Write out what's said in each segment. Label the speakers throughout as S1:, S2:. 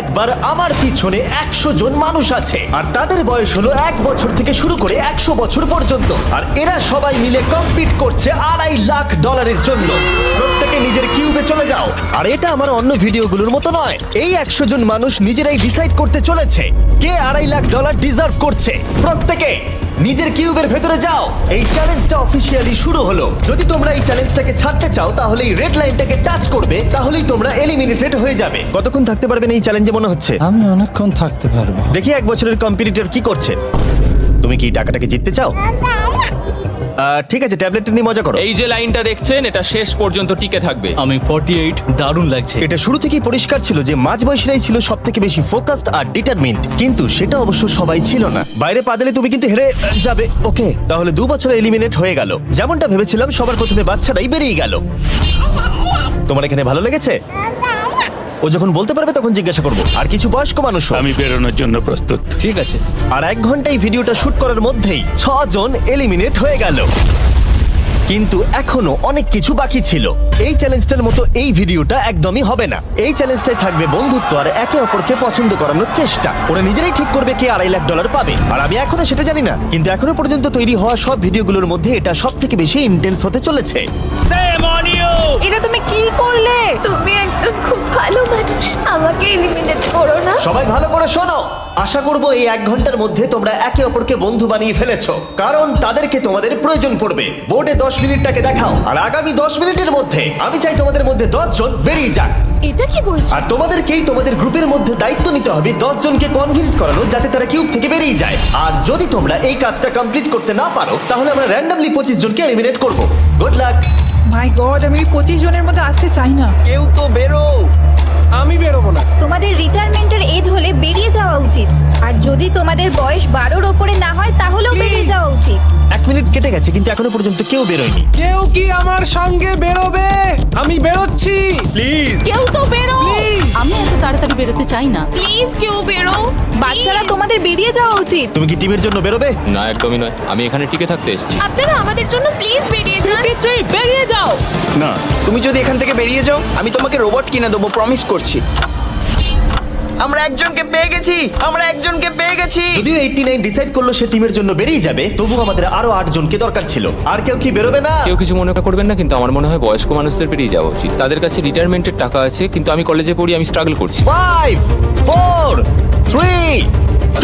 S1: একবার আমার পিছনে 100 জন মানুষ আছে আর তাদের বয়স হলো 1 বছর থেকে শুরু করে 100 বছর পর্যন্ত। আর এরা সবাই মিলে কম্পিট করছে $2.5 লাখ জন্য। প্রত্যেকে নিজের কিউবে চলে যাও। আর এটা আমার অন্য ভিডিওগুলোর মতো নয়। এই 100 জন মানুষ নিজেরাই ডিসাইড করতে চলেছে কে $2.5 লাখ ডিজার্ভ করছে। প্রত্যেকে নিজের কিউবের ভেতরে যাও। এই চ্যালেঞ্জটা অফিসিয়ালি শুরু হলো। যদি তোমরা এই চ্যালেঞ্জটাকে ছাড়তে চাও তাহলে এই রেড লাইনটাকে টাচ করবে, তাহলেই তোমরা এলিমিনেটেড হয়ে যাবে। কতক্ষণ থাকতে পারবেন এই চ্যালেঞ্জে মনে হচ্ছে?
S2: আমি অনেকক্ষণ থাকতে পারবো।
S1: দেখি 1 বছরের কম্পিটিটর কি করছে। তুমি কি টাকাটাকে জিততে চাও? ঠিক আছে, ট্যাবলেটটা নিয়ে মজা করো।
S3: এই যে লাইনটা দেখছেন এটা শেষ পর্যন্ত টিকে থাকবে।
S4: আমি 48, দারুণ লাগছে।
S1: এটা শুরু থেকেই পরিষ্কার ছিল যে মাঝবয়সীরাই ছিল সব থেকে বেশি ফোকাসড আর ডিটারমিন্ড, কিন্তু সেটা অবশ্য সবাই ছিল না। বাইরে পা দিলে তুমি কিন্তু হেরে যাবে। ওকে, তাহলে 2 বছরে এলিমিনেট হয়ে গেল। যেমনটা ভেবেছিলাম, সবার প্রথমে বাচ্চাটাই বেরিয়ে গেল। তোমার এখানে ভালো লেগেছে? ও যখন বলতে পারবে তখন জিজ্ঞাসা করবো। আর কিছু বয়স্ক মানুষ।
S5: আমি বেরোনোর জন্য প্রস্তুত।
S4: ঠিক আছে।
S1: আর 1 ঘন্টায় ভিডিওটা শুট করার মধ্যেই 6 জন এলিমিনেট হয়ে গেল। কিন্তু এখনো অনেক কিছু বাকি ছিল। এই চ্যালেঞ্জটার মতো এই ভিডিওটা একদমই হবে না। এই চ্যালেঞ্জটাই থাকবে বন্ধুত্ব আর একে অপরকে পছন্দ করানোর চেষ্টা। ওরা নিজেরাই ঠিক করবে কে $2.5 লাখ পাবে। আর আমি এখনো সেটা জানি না, কিন্তু এখনো পর্যন্ত তৈরি হওয়া সব ভিডিওগুলোর মধ্যে এটা সব থেকে বেশি ইন্টেন্স হতে চলেছে।
S6: এটা তুমি কি করলে?
S7: তুমি একজন খুব ভালো মানুষ, আমাকে এলিমিনেট করো না।
S1: সবাই ভালো করে শোনো। আশা করবো এই 1 ঘন্টার মধ্যে তোমরা একে অপরকে বন্ধু বানিয়ে ফেলেছো, কারণ তাদেরকে তোমাদের প্রয়োজন পড়বে। বোর্ডে 10 মিনিটটাকে দেখাও, আর আগামী 10 মিনিটের মধ্যে আমি চাই তোমাদের মধ্যে 10 জন বেরিয়ে যাক।
S7: এটা কি বলছো?
S1: আর তোমাদেরকেই তোমাদের গ্রুপের মধ্যে দায়িত্ব নিতে হবে 10 জনকে কনভিন্স করানো যাতে তারা কিউব থেকে বেরিয়ে যায়। আর যদি তোমরা এই কাজটা কমপ্লিট করতে না পারো তাহলে আমরা র্যান্ডমলি 25 জনকে এলিমিনেট করব। Good luck.
S6: মাই গড, আমি 25 জনের মধ্যে আসতে চাই না।
S4: কেউ তো বেরো।
S2: আমি বেরোবো না।
S8: তোমাদের রিটায়ারমেন্টের এজ হলে বেরিয়ে যাওয়া উচিত। আর যদি তোমাদের বয়স 12-র ওপরে না হয় তাহলেও বেরিয়ে যাওয়া উচিত।
S1: 1 মিনিট কেটে গেছে কিন্তু এখনো পর্যন্ত কেউ বেরোয়নি।
S2: কেউ কি আমার সঙ্গে বেরোবে? আমি বেরোচ্ছি।
S4: প্লিজ।
S6: কেউ তো বেরো। আমি এত তাড়াতাড়ি বেরোতে চাই না।
S7: প্লিজ কেউ বেরো।
S8: বাচ্চারা, তোমাদের বেরিয়ে যাওয়া উচিত।
S1: তুমি কি টিমের জন্য বেরোবে?
S3: না, একদমই নয়। আমি এখানে টিকে থাকতে এসেছি।
S7: আপনারা আমাদের জন্য প্লিজ বেরিয়ে যান।
S6: 53, বেরিয়ে যাও।
S5: না,
S4: তুমি যদি এখান থেকে বেরিয়ে যাও আমি তোমাকে রোবট কিনে দেবো, প্রমিস করছি। আমরা একজনকে পেয়ে গেছি।
S1: যদিও 89 ডিসাইড করলো সে টিমের জন্য বেরিয়ে যাবে, তবু আমাদের আরো 8 জনকে দরকার ছিল। আর কেউ কি বেরোবে না?
S3: কেউ কিছু মনে করবেন না, কিন্তু আমার মনে হয় বয়স্ক মানুষদের বেরিয়ে যাওয়া উচিত। তাদের কাছে রিটায়ারমেন্টের টাকা আছে, কিন্তু আমি কলেজে পড়ি, আমি স্ট্রাগল করছি।
S1: 5 4 3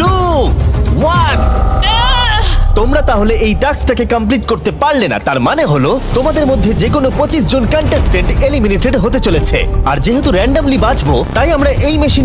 S1: 2 1। তোমরা তাহলে এই টাস্কটাকে কমপ্লিট করতে পারলে না। তার মানে হলো তোমাদের মধ্যে যে কোনো 25 জন কন্টেস্টেন্ট এলিমিনেটেড হতে চলেছে। আর যেহেতু র্যান্ডমলি বাঁচবো, তাই আমরা এই মেশিন